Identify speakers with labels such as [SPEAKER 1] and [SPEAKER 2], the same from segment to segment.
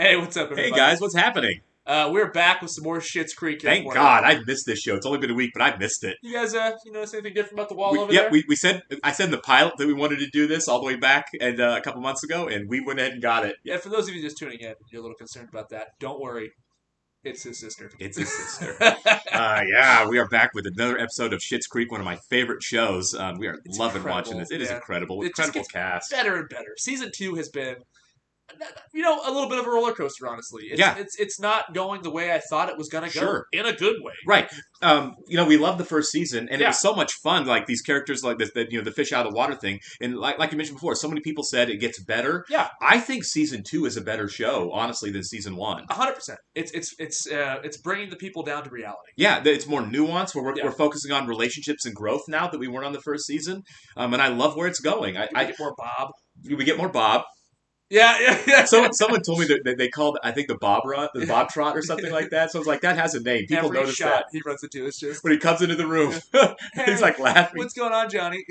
[SPEAKER 1] Hey, what's up,
[SPEAKER 2] Hey
[SPEAKER 1] everybody?
[SPEAKER 2] guys, what's happening?
[SPEAKER 1] We're back with some more Schitt's Creek here
[SPEAKER 2] Thank
[SPEAKER 1] for you.
[SPEAKER 2] God, I've missed this show. It's only been a week, but I've missed it.
[SPEAKER 1] You guys, you notice anything different about the wall
[SPEAKER 2] We,
[SPEAKER 1] over
[SPEAKER 2] yeah,
[SPEAKER 1] there?
[SPEAKER 2] we said I said in the pilot that we wanted to do this all the way back and a couple months ago, and we went ahead and got it.
[SPEAKER 1] Yeah, for those of you just tuning in, you're a little concerned about that. Don't worry, it's his sister.
[SPEAKER 2] It's his sister. Yeah, we are back with another episode of Schitt's Creek, one of my favorite shows. We are
[SPEAKER 1] It's
[SPEAKER 2] loving watching
[SPEAKER 1] incredible,
[SPEAKER 2] this. It is
[SPEAKER 1] man.
[SPEAKER 2] incredible,
[SPEAKER 1] It just
[SPEAKER 2] incredible
[SPEAKER 1] gets
[SPEAKER 2] cast.
[SPEAKER 1] better and better. Season 2 has been, a little bit of a roller coaster. Honestly,
[SPEAKER 2] Yeah.
[SPEAKER 1] it's not going the way I thought it was gonna go.
[SPEAKER 2] Sure.
[SPEAKER 1] In a good way.
[SPEAKER 2] Right. We loved the first season, and it
[SPEAKER 1] Yeah.
[SPEAKER 2] was so much fun. Like these characters, like the fish out of the water thing, and like you mentioned before, so many people said it gets better.
[SPEAKER 1] Yeah.
[SPEAKER 2] I think season 2 is a better show, honestly, than season 1.
[SPEAKER 1] 100%. It's bringing the people down to reality.
[SPEAKER 2] Yeah, it's more nuanced. We're
[SPEAKER 1] Yeah.
[SPEAKER 2] focusing on relationships and growth now that we weren't on the first season, and I love where it's going.
[SPEAKER 1] We get more Bob.
[SPEAKER 2] We get more Bob.
[SPEAKER 1] Yeah.
[SPEAKER 2] Someone told me that they called, I think, the Bob Trot or something like that. So I was like, that has a name. People
[SPEAKER 1] Every
[SPEAKER 2] notice
[SPEAKER 1] shot
[SPEAKER 2] that
[SPEAKER 1] he runs into is just
[SPEAKER 2] when he comes into the room.
[SPEAKER 1] Hey,
[SPEAKER 2] He's like laughing.
[SPEAKER 1] what's going on, Johnny?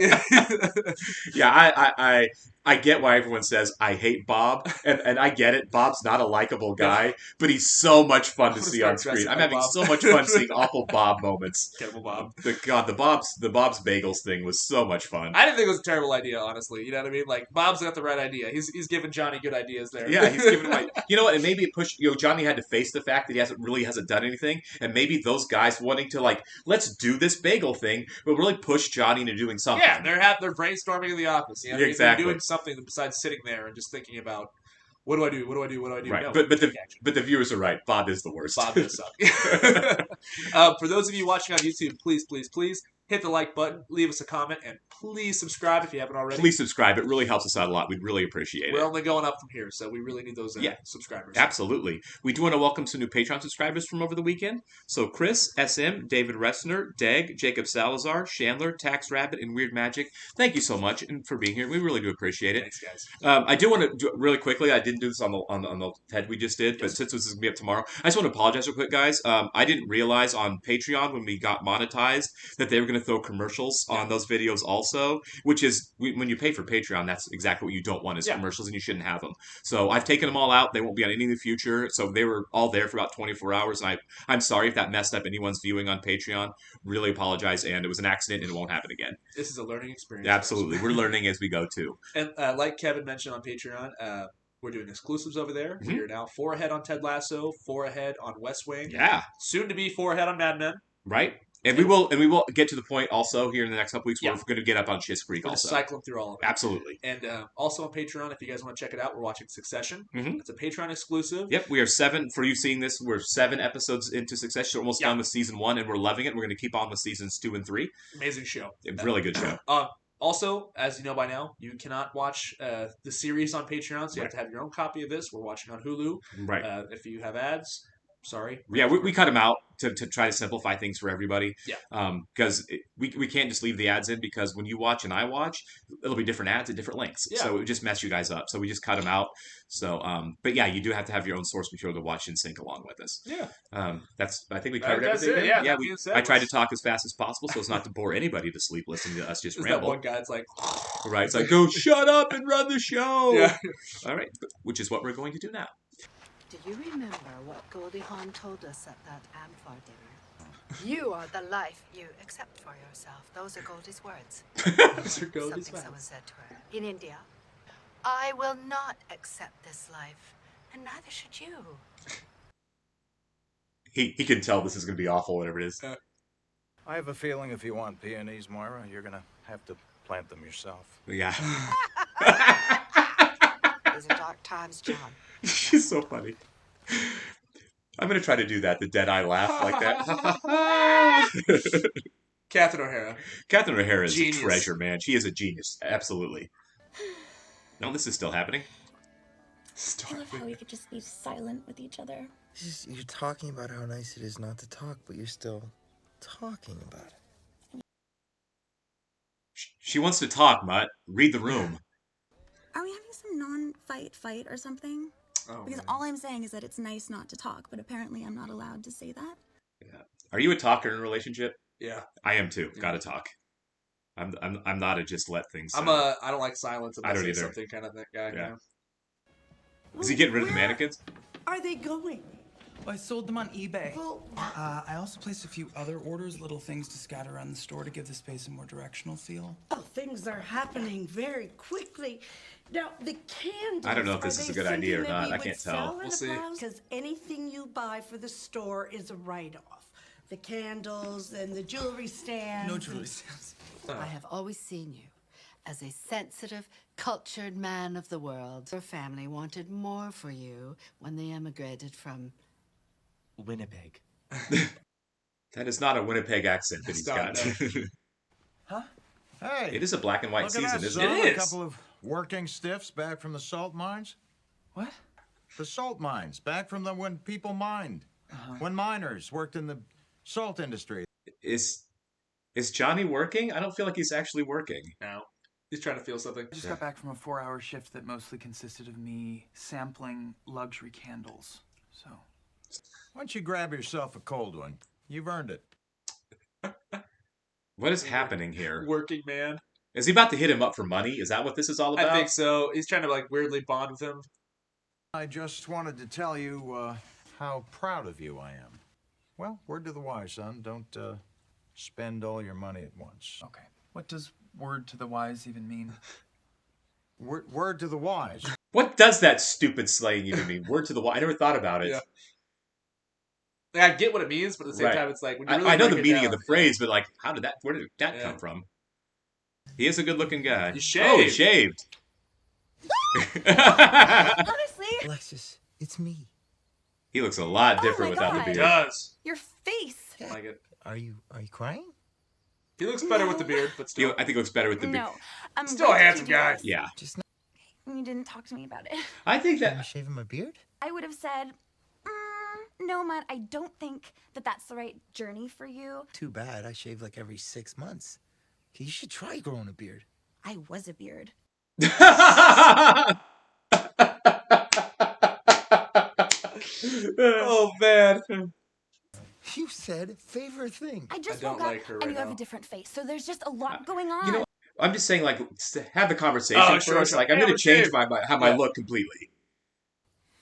[SPEAKER 2] Yeah, I get why everyone says I hate Bob, and I get it. Bob's not a likable guy, but he's so much fun to see on screen. I'm having so much fun seeing awful Bob moments.
[SPEAKER 1] Terrible Bob.
[SPEAKER 2] The Bob's Bagels thing was so much fun.
[SPEAKER 1] I didn't think it was a terrible idea, honestly. You know what I mean? Like, Bob's got the right idea. He's giving Johnny good ideas there.
[SPEAKER 2] Yeah, he's giving away. You know what? And maybe it pushed. Johnny had to face the fact that he hasn't done anything, and maybe those guys wanting to let's do this bagel thing, will really push Johnny into doing something.
[SPEAKER 1] Yeah, they're brainstorming in the office. You know what I mean?
[SPEAKER 2] Exactly.
[SPEAKER 1] They're doing something besides sitting there and just thinking about what do I do?
[SPEAKER 2] Right,
[SPEAKER 1] No,
[SPEAKER 2] but the viewers are right. Bob is the worst.
[SPEAKER 1] Bob does suck. For those of you watching on YouTube, please hit the like button, leave us a comment, and please subscribe if you haven't already.
[SPEAKER 2] Please subscribe. It really helps us out a lot. We'd really appreciate
[SPEAKER 1] We're
[SPEAKER 2] it.
[SPEAKER 1] only going up from here, so we really need those subscribers.
[SPEAKER 2] Absolutely. We do want to welcome some new Patreon subscribers from over the weekend. So Chris, SM, David Ressner, Deg, Jacob Salazar, Chandler, Tax Rabbit, and Weird Magic. Thank you so much for being here. We really do appreciate it.
[SPEAKER 1] Thanks, guys.
[SPEAKER 2] I do want to do, really quickly. I didn't do this on the TED we just did, but since this is gonna be up tomorrow, I just want to apologize real quick, guys. I didn't realize on Patreon when we got monetized that they were going to throw commercials on those videos also, which is when you pay for Patreon, that's exactly what you don't want is commercials, and you shouldn't have them. So I've taken them all out. They won't be on any in the future. So they were all there for about 24 hours, and I'm sorry if that messed up anyone's viewing on Patreon. Really apologize, and it was an accident, and it won't happen again.
[SPEAKER 1] This is a learning experience.
[SPEAKER 2] Absolutely, we're learning as we go too.
[SPEAKER 1] And like Kevin mentioned on Patreon, we're doing exclusives over there.
[SPEAKER 2] Mm-hmm.
[SPEAKER 1] We are now 4 ahead on Ted Lasso, 4 ahead on West Wing.
[SPEAKER 2] Yeah,
[SPEAKER 1] soon to be 4 ahead on Mad Men.
[SPEAKER 2] Right. And we will get to the point also here in the next couple weeks where we're going to get up on Schitt's Creek
[SPEAKER 1] we're
[SPEAKER 2] also.
[SPEAKER 1] Cycling through all of it.
[SPEAKER 2] Absolutely.
[SPEAKER 1] And also on Patreon, if you guys want to check it out, we're watching Succession.
[SPEAKER 2] Mm-hmm.
[SPEAKER 1] It's a Patreon exclusive.
[SPEAKER 2] Yep, we are 7, for you seeing this, we're 7 episodes into Succession. We're almost done with season 1, and we're loving it. We're going to keep on with seasons 2 and 3.
[SPEAKER 1] Amazing show.
[SPEAKER 2] Really good show.
[SPEAKER 1] Also, as you know by now, you cannot watch the series on Patreon, so you have to have your own copy of this. We're watching on Hulu.
[SPEAKER 2] Right.
[SPEAKER 1] If you have ads, sorry.
[SPEAKER 2] Yeah, we cut them out to try to simplify things for everybody.
[SPEAKER 1] Yeah.
[SPEAKER 2] Because we can't just leave the ads in, because when you watch and I watch, it'll be different ads at different lengths.
[SPEAKER 1] Yeah.
[SPEAKER 2] So it would just mess you guys up. So we just cut them out. So, but yeah, you do have to have your own source material to watch and sync along with us.
[SPEAKER 1] Yeah.
[SPEAKER 2] I think we covered everything.
[SPEAKER 1] It. Yeah.
[SPEAKER 2] I tried to talk as fast as possible so as not to bore anybody to sleep listening to us just ramble.
[SPEAKER 1] That one guy, it's like,
[SPEAKER 2] right? It's like, go shut up and run the show.
[SPEAKER 1] Yeah.
[SPEAKER 2] All right, which is what we're going to do now.
[SPEAKER 3] Do you remember what Goldie Hawn told us at that Amphar dinner? You are the life you accept for yourself. Those are Goldie's words.
[SPEAKER 1] Those are Goldie's
[SPEAKER 3] Something
[SPEAKER 1] words.
[SPEAKER 3] someone said to her in India. I will not accept this life, and neither should you.
[SPEAKER 2] He can tell this is going to be awful, whatever it is.
[SPEAKER 4] I have a feeling if you want peonies, Moira, you're going to have to plant them yourself.
[SPEAKER 2] Yeah.
[SPEAKER 3] These are dark times, John.
[SPEAKER 2] She's so funny. I'm going to try to do that, the dead eye laugh like that.
[SPEAKER 1] Catherine O'Hara.
[SPEAKER 2] Catherine O'Hara is
[SPEAKER 1] Genius.
[SPEAKER 2] a treasure, man. She is a genius. Absolutely. No, this is still happening.
[SPEAKER 5] I love how we could just be silent with each other.
[SPEAKER 6] You're talking about how nice it is not to talk, but you're still talking about it.
[SPEAKER 2] She wants to talk, Mutt. Read the room.
[SPEAKER 5] Are we having some non-fight fight or something?
[SPEAKER 1] Oh,
[SPEAKER 5] Because
[SPEAKER 1] man.
[SPEAKER 5] all I'm saying is that it's nice not to talk, but apparently I'm not allowed to say that.
[SPEAKER 2] Yeah. Are you a talker in a relationship?
[SPEAKER 1] Yeah.
[SPEAKER 2] I am too.
[SPEAKER 1] Yeah.
[SPEAKER 2] Gotta talk. I'm not a just let things.
[SPEAKER 1] I don't like silence
[SPEAKER 2] I
[SPEAKER 1] unless
[SPEAKER 2] don't
[SPEAKER 1] it's
[SPEAKER 2] either.
[SPEAKER 1] something kind of that guy.
[SPEAKER 2] Yeah.
[SPEAKER 1] You know?
[SPEAKER 2] Is he getting rid of the mannequins?
[SPEAKER 7] are they going?
[SPEAKER 8] I sold them on eBay.
[SPEAKER 7] Well,
[SPEAKER 8] I also placed a few other orders, little things to scatter around the store to give the space a more directional feel.
[SPEAKER 7] oh, things are happening very quickly. Now, the candles.
[SPEAKER 2] I don't know if this is a good idea or not. I can't tell.
[SPEAKER 1] We'll see.
[SPEAKER 7] Because anything you buy for the store is a write-off. The candles and the jewelry stands.
[SPEAKER 8] No jewelry stands.
[SPEAKER 3] I have always seen you as a sensitive, cultured man of the world. Your family wanted more for you when they emigrated from
[SPEAKER 6] Winnipeg.
[SPEAKER 2] That is not a Winnipeg accent that
[SPEAKER 1] It's
[SPEAKER 2] he's
[SPEAKER 1] not,
[SPEAKER 2] got.
[SPEAKER 1] no.
[SPEAKER 4] Hey,
[SPEAKER 2] It is a black and white
[SPEAKER 4] look at
[SPEAKER 2] season,
[SPEAKER 4] that,
[SPEAKER 2] isn't
[SPEAKER 4] son.
[SPEAKER 2] it?
[SPEAKER 1] It
[SPEAKER 4] A
[SPEAKER 1] is.
[SPEAKER 4] couple of working stiffs back from the salt mines.
[SPEAKER 8] What?
[SPEAKER 4] The salt mines, back from when people mined. When miners worked in the salt industry.
[SPEAKER 2] Is Johnny working? I don't feel like he's actually working.
[SPEAKER 1] No. He's trying to feel something.
[SPEAKER 8] I just got back from a 4-hour shift that mostly consisted of me sampling luxury candles. So.
[SPEAKER 4] Why don't you grab yourself a cold one? You've earned it.
[SPEAKER 2] What is happening here?
[SPEAKER 1] Working man.
[SPEAKER 2] Is he about to hit him up for money? Is that what this is all about?
[SPEAKER 1] I think so. He's trying to like weirdly bond with him.
[SPEAKER 4] I just wanted to tell you how proud of you I am. Well, word to the wise, son. Don't spend all your money at once.
[SPEAKER 8] Okay. What does word to the wise even mean?
[SPEAKER 4] Word to the wise.
[SPEAKER 2] What does that stupid slang even mean? Word to the wise. I never thought about it.
[SPEAKER 1] Yeah. Like, I get what it means, but at the same
[SPEAKER 2] Right.
[SPEAKER 1] time, it's like when you really
[SPEAKER 2] I know the
[SPEAKER 1] break it
[SPEAKER 2] meaning
[SPEAKER 1] down,
[SPEAKER 2] of the phrase, but like, where did that
[SPEAKER 1] Yeah.
[SPEAKER 2] come from? He is a good-looking guy.
[SPEAKER 1] He shaved.
[SPEAKER 2] Oh, he shaved.
[SPEAKER 5] Honestly,
[SPEAKER 6] Alexis, it's me.
[SPEAKER 2] He looks a lot different
[SPEAKER 5] my
[SPEAKER 2] without the
[SPEAKER 5] God.
[SPEAKER 1] He
[SPEAKER 2] beard.
[SPEAKER 1] does.
[SPEAKER 5] your face.
[SPEAKER 1] I like it.
[SPEAKER 6] Are you crying?
[SPEAKER 1] He looks better with the beard, but still.
[SPEAKER 2] I think he looks better with the beard.
[SPEAKER 5] No, I'm
[SPEAKER 1] Still a
[SPEAKER 5] way too
[SPEAKER 1] handsome guy.
[SPEAKER 5] cute.
[SPEAKER 2] Yeah,
[SPEAKER 6] Just not.
[SPEAKER 5] You didn't talk to me about it.
[SPEAKER 2] I think
[SPEAKER 6] I'm
[SPEAKER 2] that.
[SPEAKER 6] shaving my beard?
[SPEAKER 5] I would have said, no, Mutt, I don't think that that's the right journey for you.
[SPEAKER 6] Too bad. I shave like every 6 months. Okay, you should try growing a beard.
[SPEAKER 5] I was a beard.
[SPEAKER 2] Oh man.
[SPEAKER 6] You said favorite thing.
[SPEAKER 5] I just
[SPEAKER 1] I don't
[SPEAKER 5] woke
[SPEAKER 1] like
[SPEAKER 5] up
[SPEAKER 1] her
[SPEAKER 5] and
[SPEAKER 1] right
[SPEAKER 5] you have
[SPEAKER 1] now.
[SPEAKER 5] a different face, so there's just a lot going on.
[SPEAKER 2] You know, I'm just saying, like, have the conversation
[SPEAKER 1] Oh,
[SPEAKER 2] first.
[SPEAKER 1] sure, sure.
[SPEAKER 2] Like, I'm
[SPEAKER 1] Yeah,
[SPEAKER 2] going
[SPEAKER 1] we're
[SPEAKER 2] to change
[SPEAKER 1] safe.
[SPEAKER 2] my
[SPEAKER 1] Yeah.
[SPEAKER 2] look completely.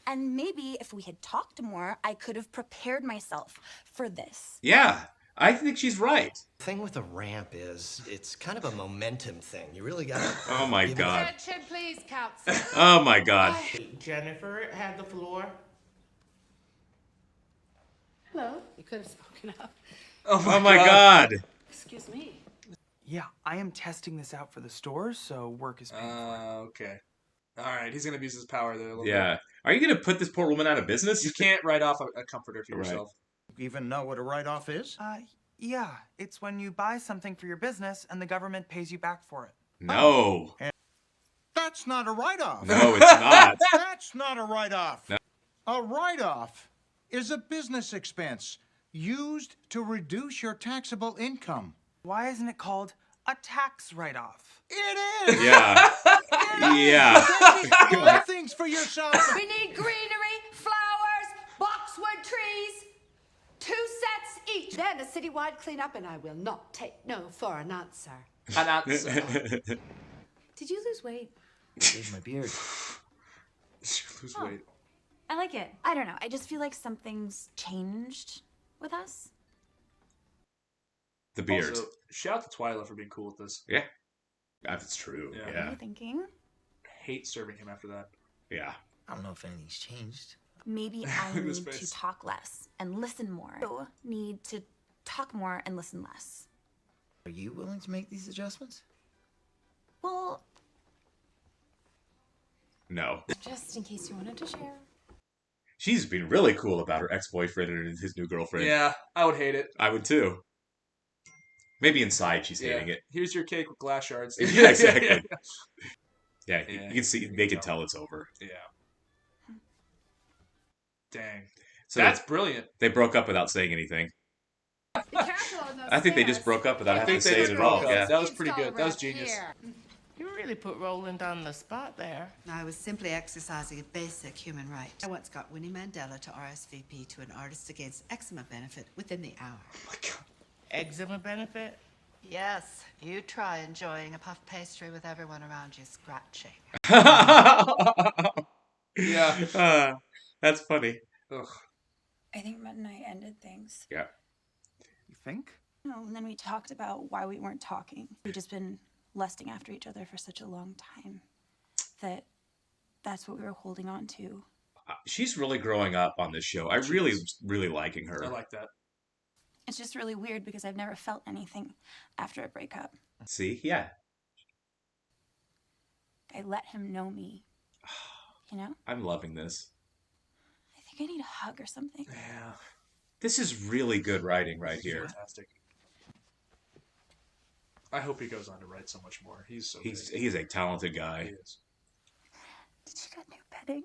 [SPEAKER 5] And maybe if we had talked more, I could have prepared myself for this.
[SPEAKER 2] Yeah, I think she's right.
[SPEAKER 9] The thing with a ramp is it's kind of a momentum thing. You really gotta.
[SPEAKER 2] Oh my god.
[SPEAKER 10] Attention, please, Council.
[SPEAKER 2] Oh my god.
[SPEAKER 10] Jennifer had the floor.
[SPEAKER 3] Hello. You could have spoken up.
[SPEAKER 2] Oh my god.
[SPEAKER 3] Excuse me.
[SPEAKER 8] Yeah, I am testing this out for the store, so work is paid for.
[SPEAKER 1] Okay. All right. He's going to abuse his power there a little
[SPEAKER 2] Yeah. Are you going to put this poor woman out of
[SPEAKER 1] bit.
[SPEAKER 2] business?
[SPEAKER 1] You can't write off a comforter for
[SPEAKER 2] Right.
[SPEAKER 1] yourself.
[SPEAKER 4] Even know what a write-off is?
[SPEAKER 8] Yeah, it's when you buy something for your business and the government pays you back for it.
[SPEAKER 2] No.
[SPEAKER 4] That's not a write-off.
[SPEAKER 2] No, it's not.
[SPEAKER 4] That's not a write-off.
[SPEAKER 2] No.
[SPEAKER 4] A write-off is a business expense used to reduce your taxable income.
[SPEAKER 8] Why isn't it called a tax write-off?
[SPEAKER 4] It is.
[SPEAKER 2] Yeah. Yeah.
[SPEAKER 4] Buy things for yourself.
[SPEAKER 3] We need greenery, flowers, boxwood trees. 2 sets each. Then a citywide cleanup, and I will not take no for an answer.
[SPEAKER 5] Did you lose weight?
[SPEAKER 6] Shave my beard.
[SPEAKER 1] Lose
[SPEAKER 5] Oh.
[SPEAKER 1] weight.
[SPEAKER 5] I like it. I don't know. I just feel like something's changed with us.
[SPEAKER 2] The beard.
[SPEAKER 1] Also, shout out to Twyla for being cool with this.
[SPEAKER 2] Yeah. That's true.
[SPEAKER 1] Yeah.
[SPEAKER 5] What are
[SPEAKER 2] Yeah.
[SPEAKER 5] you thinking?
[SPEAKER 1] Hate serving him after that.
[SPEAKER 2] Yeah.
[SPEAKER 6] I don't know if anything's changed.
[SPEAKER 5] Maybe I
[SPEAKER 1] Look at his
[SPEAKER 5] need to
[SPEAKER 1] face.
[SPEAKER 5] talk less and listen more. You need to talk more and listen less.
[SPEAKER 6] Are you willing to make these adjustments?
[SPEAKER 5] Well,
[SPEAKER 2] No.
[SPEAKER 10] Just in case you wanted to share.
[SPEAKER 2] She's been really cool about her ex-boyfriend and his new girlfriend.
[SPEAKER 1] Yeah, I would hate it.
[SPEAKER 2] I would too. Maybe inside she's hating it.
[SPEAKER 1] Here's your cake with glass shards.
[SPEAKER 2] Yeah, exactly. Yeah,
[SPEAKER 1] Yeah,
[SPEAKER 2] you can see, they can tell it's over.
[SPEAKER 1] Yeah. Dang.
[SPEAKER 2] So
[SPEAKER 1] That's brilliant.
[SPEAKER 2] they broke up without saying anything. I think they just broke up without
[SPEAKER 1] I
[SPEAKER 2] having
[SPEAKER 1] think
[SPEAKER 2] to
[SPEAKER 1] they
[SPEAKER 2] say it
[SPEAKER 1] just
[SPEAKER 2] at
[SPEAKER 1] broke
[SPEAKER 2] all.
[SPEAKER 1] up.
[SPEAKER 2] Yeah.
[SPEAKER 1] That was pretty good. That was genius.
[SPEAKER 10] You really put Roland on the spot there.
[SPEAKER 3] I was simply exercising a basic human right. I once got Winnie Mandela to RSVP to an Artists Against Eczema benefit within the hour.
[SPEAKER 1] Oh my God.
[SPEAKER 10] Eczema benefit?
[SPEAKER 3] Yes, you try enjoying a puff pastry with everyone around you scratching.
[SPEAKER 1] Yeah.
[SPEAKER 2] That's funny.
[SPEAKER 1] Ugh.
[SPEAKER 5] I think Mutt and I ended things.
[SPEAKER 2] Yeah.
[SPEAKER 8] You think?
[SPEAKER 5] No, and then we talked about why we weren't talking. We'd just been lusting after each other for such a long time that's what we were holding on to.
[SPEAKER 2] She's really growing up on this show. I really, really liking her.
[SPEAKER 1] I like that.
[SPEAKER 5] It's just really weird because I've never felt anything after a breakup.
[SPEAKER 2] See? Yeah.
[SPEAKER 5] I let him know me. You know?
[SPEAKER 2] I'm loving this.
[SPEAKER 5] I think I need a hug or something.
[SPEAKER 1] Yeah.
[SPEAKER 2] This is really good writing right here.
[SPEAKER 1] Fantastic. I hope he goes on to write so much more. He's so
[SPEAKER 2] He's
[SPEAKER 1] big.
[SPEAKER 2] he's a talented guy.
[SPEAKER 1] He is.
[SPEAKER 5] Did you get new bedding?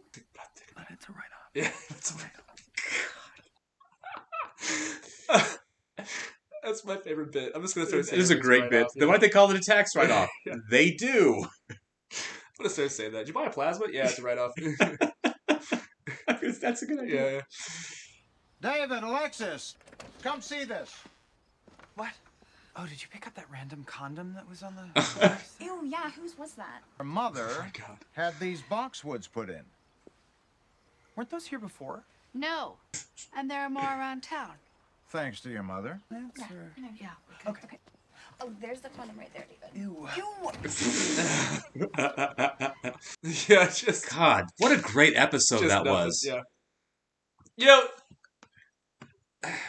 [SPEAKER 8] But it's a write-off.
[SPEAKER 1] Yeah, it's a write-off. That's my favorite bit. I'm just gonna start saying
[SPEAKER 2] It is a great bit. Then why don't they call it a tax write-off?
[SPEAKER 1] Yeah.
[SPEAKER 2] They do.
[SPEAKER 1] I'm gonna start saying that. Did you buy a plasma? Yeah, it's a write-off.
[SPEAKER 2] That's a good idea.
[SPEAKER 1] Yeah.
[SPEAKER 4] David, Alexis, come see this.
[SPEAKER 8] What? Oh, did you pick up that random condom that was on the...
[SPEAKER 5] Ew, yeah, whose was that?
[SPEAKER 4] Her mother
[SPEAKER 1] Oh my God.
[SPEAKER 4] had these boxwoods put in.
[SPEAKER 8] Weren't those here before?
[SPEAKER 3] No. And there are more around town.
[SPEAKER 4] Thanks to your mother.
[SPEAKER 3] Yeah.
[SPEAKER 5] Okay. Oh, there's the condom right there, David.
[SPEAKER 8] Ew.
[SPEAKER 1] Yeah, just
[SPEAKER 2] God, what a great episode
[SPEAKER 1] just
[SPEAKER 2] that
[SPEAKER 1] nothing.
[SPEAKER 2] was.
[SPEAKER 1] Yeah. You know.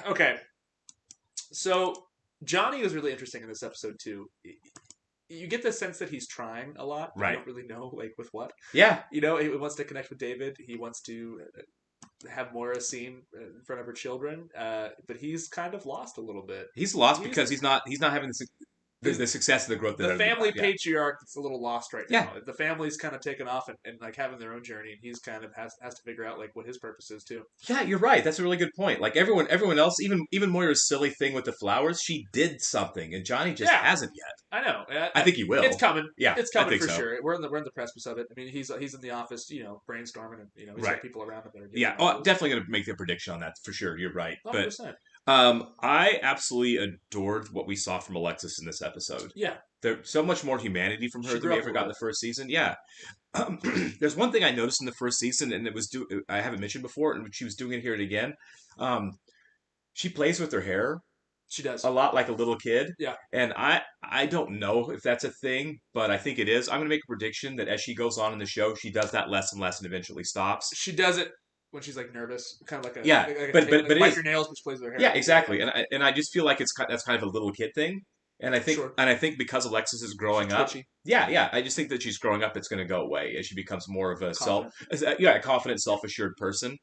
[SPEAKER 1] Okay. So Johnny is really interesting in this episode too. You get the sense that he's trying a lot.
[SPEAKER 2] Right.
[SPEAKER 1] You don't really know like with what.
[SPEAKER 2] Yeah.
[SPEAKER 1] You know, he wants to connect with David. He wants to have Moira seen in front of her children. But he's kind of lost a little bit.
[SPEAKER 2] He's lost because he's not having the success of the growth.
[SPEAKER 1] The family
[SPEAKER 2] yeah.
[SPEAKER 1] patriarch is a little lost right now.
[SPEAKER 2] Yeah.
[SPEAKER 1] The family's kind of taken off and like having their own journey, and he's kind of has to figure out like what his purpose is too.
[SPEAKER 2] Yeah, you're right. That's a really good point. Like everyone else, even Moira's silly thing with the flowers, she did something, and Johnny just hasn't yet.
[SPEAKER 1] I know.
[SPEAKER 2] I think he will.
[SPEAKER 1] It's coming.
[SPEAKER 2] Yeah,
[SPEAKER 1] it's
[SPEAKER 2] I
[SPEAKER 1] coming
[SPEAKER 2] think
[SPEAKER 1] for
[SPEAKER 2] so.
[SPEAKER 1] sure. We're in the precipice of it. I mean, he's in the office, brainstorming, and he's got people around him that are.
[SPEAKER 2] Yeah,
[SPEAKER 1] ideas.
[SPEAKER 2] I'm definitely going to make a prediction on that for sure. You're right,
[SPEAKER 1] 100%.
[SPEAKER 2] but I absolutely adored what we saw from Alexis in this episode.
[SPEAKER 1] Yeah.
[SPEAKER 2] There's so much more humanity from her
[SPEAKER 1] She
[SPEAKER 2] than
[SPEAKER 1] grew
[SPEAKER 2] we
[SPEAKER 1] up
[SPEAKER 2] ever
[SPEAKER 1] a
[SPEAKER 2] got in
[SPEAKER 1] lot.
[SPEAKER 2] the first season. Yeah. There's one thing I noticed in the first season, and it was I haven't mentioned before, and she was doing it here again. She plays with her hair.
[SPEAKER 1] She does
[SPEAKER 2] a lot like a little kid.
[SPEAKER 1] Yeah.
[SPEAKER 2] And I don't know if that's a thing, but I think it is. I'm going to make a prediction that as she goes on in the show, she does that less and less, and eventually stops.
[SPEAKER 1] She does it when she's like nervous, kind of like a
[SPEAKER 2] Yeah,
[SPEAKER 1] but
[SPEAKER 2] but it
[SPEAKER 1] bite
[SPEAKER 2] is
[SPEAKER 1] your nails, but she plays with her hair.
[SPEAKER 2] Yeah, exactly. And I just feel like that's kind of a little kid thing. And I think
[SPEAKER 1] Sure.
[SPEAKER 2] because Alexis is growing up,
[SPEAKER 1] Twitchy.
[SPEAKER 2] yeah, I just think that she's growing up. It's going to go away as she becomes more of a a confident, self-assured person,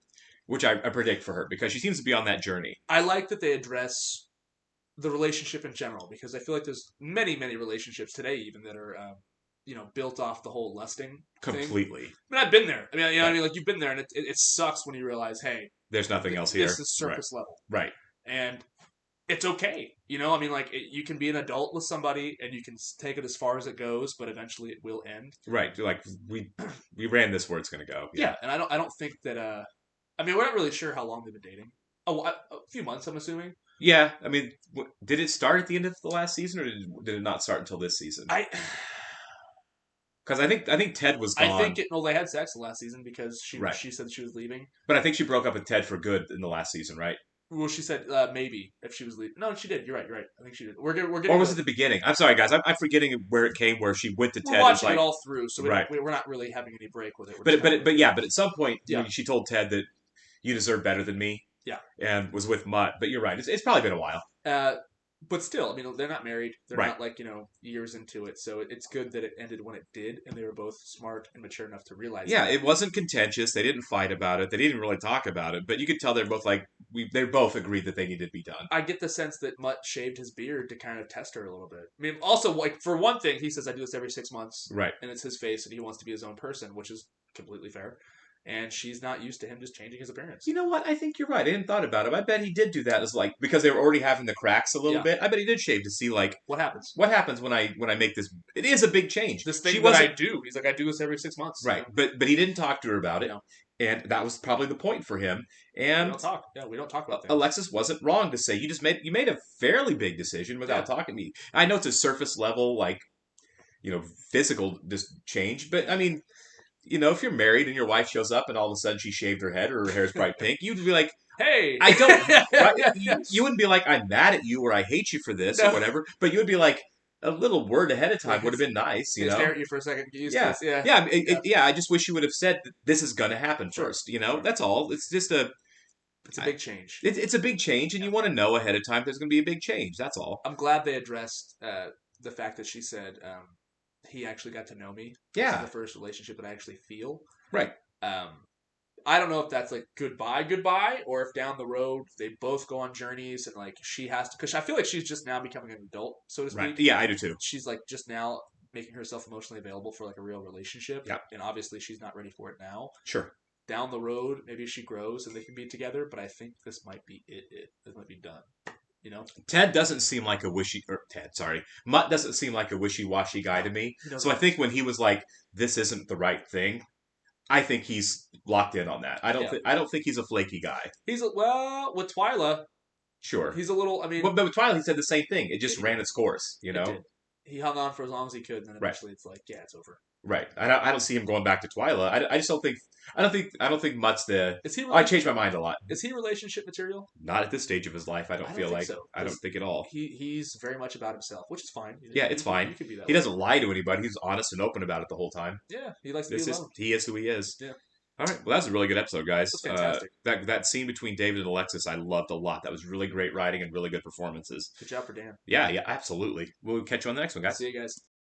[SPEAKER 2] which I predict for her because she seems to be on that journey.
[SPEAKER 1] I like that they address the relationship in general because I feel like there's many relationships today even that are built off the whole lusting thing.
[SPEAKER 2] Completely.
[SPEAKER 1] I mean, I've been there. I mean, I mean, like you've been there, and it sucks when you realize, hey,
[SPEAKER 2] there's nothing else here.
[SPEAKER 1] This is surface level,
[SPEAKER 2] right?
[SPEAKER 1] And it's okay. I mean, like you can be an adult with somebody, and you can take it as far as it goes, but eventually it will end.
[SPEAKER 2] Right. Like we ran this where it's going to go.
[SPEAKER 1] Yeah, and I don't think that. I mean, we're not really sure how long they've been dating. A few months, I'm assuming.
[SPEAKER 2] Yeah, I mean, did it start at the end of the last season, or did it not start until this season? Because I think Ted was gone.
[SPEAKER 1] I think they had sex the last season because she said she was leaving.
[SPEAKER 2] But I think she broke up with Ted for good in the last season, right?
[SPEAKER 1] Well, she said maybe if she was leaving. No, she did. You're right. I think she did. We're getting.
[SPEAKER 2] Or was it the beginning? I'm sorry, guys. I'm forgetting where it came, where she went to Ted.
[SPEAKER 1] We're watching it all through, so we're not really having any break with it.
[SPEAKER 2] But at some point, she told Ted that you deserve better than me.
[SPEAKER 1] Yeah.
[SPEAKER 2] And was with Mutt. But you're right. It's probably been a while.
[SPEAKER 1] But still, I mean, they're not married. They're
[SPEAKER 2] Right.
[SPEAKER 1] not like years into it. So it's good that it ended when it did, and they were both smart and mature enough to realize.
[SPEAKER 2] Yeah,
[SPEAKER 1] that.
[SPEAKER 2] it wasn't contentious. They didn't fight about it. They didn't really talk about it. But you could tell they're both they both agreed that they needed to be done.
[SPEAKER 1] I get the sense that Mutt shaved his beard to kind of test her a little bit. I mean, also, like, for one thing, he says, I do this every 6 months.
[SPEAKER 2] Right.
[SPEAKER 1] And it's his face, and he wants to be his own person, which is completely fair. And she's not used to him just changing his appearance.
[SPEAKER 2] You know what? I think you're right. I hadn't thought about it. I bet he did do that as because they were already having the cracks a little bit. I bet he did shave to see
[SPEAKER 1] what happens.
[SPEAKER 2] What happens when I make this? It is a big change.
[SPEAKER 1] This thing that I do. He's like, I do this every 6 months.
[SPEAKER 2] Right. But he didn't talk to her about it. No. And that was probably the point for him. And
[SPEAKER 1] we don't talk. Yeah, we don't talk about things.
[SPEAKER 2] Alexis wasn't wrong to say you made a fairly big decision without talking to me. I know it's a surface level physical change, but I mean, you know, if you're married and your wife shows up and all of a sudden she shaved her head or her hair's bright pink, you'd be like,
[SPEAKER 1] Hey,
[SPEAKER 2] I don't. Right?
[SPEAKER 1] Yes.
[SPEAKER 2] You wouldn't be like, I'm mad at you or I hate you for this or
[SPEAKER 1] No.
[SPEAKER 2] whatever. But you would be like, a little word ahead of time would have been nice, you
[SPEAKER 1] Can I
[SPEAKER 2] know?
[SPEAKER 1] stare at you for a second? Use
[SPEAKER 2] Yeah,
[SPEAKER 1] this. Yeah.
[SPEAKER 2] yeah, yeah. I just wish you would have said this is gonna happen
[SPEAKER 1] Sure.
[SPEAKER 2] first. You know,
[SPEAKER 1] Sure.
[SPEAKER 2] that's all. It's just
[SPEAKER 1] It's a big change.
[SPEAKER 2] it's a big change, and you want to know ahead of time there's gonna be a big change. That's all.
[SPEAKER 1] I'm glad they addressed the fact that she said he actually got to know me. This is
[SPEAKER 2] Yeah,
[SPEAKER 1] the first relationship that I actually feel.
[SPEAKER 2] right.
[SPEAKER 1] I don't know if that's like goodbye, or if down the road they both go on journeys and like she has to, because I feel like she's just now becoming an adult, so to speak.
[SPEAKER 2] Right. Yeah, I do too.
[SPEAKER 1] She's like just now making herself emotionally available for like a real relationship.
[SPEAKER 2] Yeah.
[SPEAKER 1] And obviously she's not ready for it now.
[SPEAKER 2] Sure.
[SPEAKER 1] Down the road, maybe she grows and they can be together, but I think this might be it. This might be done. You know?
[SPEAKER 2] Ted doesn't seem like a Mutt doesn't seem like a wishy-washy guy to me.
[SPEAKER 1] He doesn't.
[SPEAKER 2] So I think when he was like, "This isn't the right thing," I think he's locked in on that. I don't think he's a flaky guy.
[SPEAKER 1] He's well with Twyla.
[SPEAKER 2] Sure.
[SPEAKER 1] He's a little. I mean,
[SPEAKER 2] but with Twilight, he said the same thing. It just ran its course. You
[SPEAKER 1] it
[SPEAKER 2] know.
[SPEAKER 1] did. He hung on for as long as he could, and then eventually it's like, yeah, it's over.
[SPEAKER 2] Right. I don't see him going back to Twyla. I just don't think. I don't think Mutt's the.
[SPEAKER 1] Is he?
[SPEAKER 2] I changed my mind a lot.
[SPEAKER 1] Is he relationship material?
[SPEAKER 2] Not at this stage of his life. I don't feel
[SPEAKER 1] think
[SPEAKER 2] like.
[SPEAKER 1] so,
[SPEAKER 2] I don't think at all.
[SPEAKER 1] He's very much about himself, which is fine.
[SPEAKER 2] Yeah, it's fine.
[SPEAKER 1] He could be that
[SPEAKER 2] He
[SPEAKER 1] way.
[SPEAKER 2] doesn't lie to anybody. He's honest and open about it the whole time.
[SPEAKER 1] Yeah, he likes to
[SPEAKER 2] It's
[SPEAKER 1] be
[SPEAKER 2] just
[SPEAKER 1] alone.
[SPEAKER 2] he is who he is.
[SPEAKER 1] Yeah.
[SPEAKER 2] All right. Well, that was a really good episode, guys.
[SPEAKER 1] That's fantastic.
[SPEAKER 2] That scene between David and Alexis, I loved a lot. That was really great writing and really good performances.
[SPEAKER 1] Good job for Dan.
[SPEAKER 2] Yeah, absolutely. We'll catch you on the next one, guys.
[SPEAKER 1] See you guys.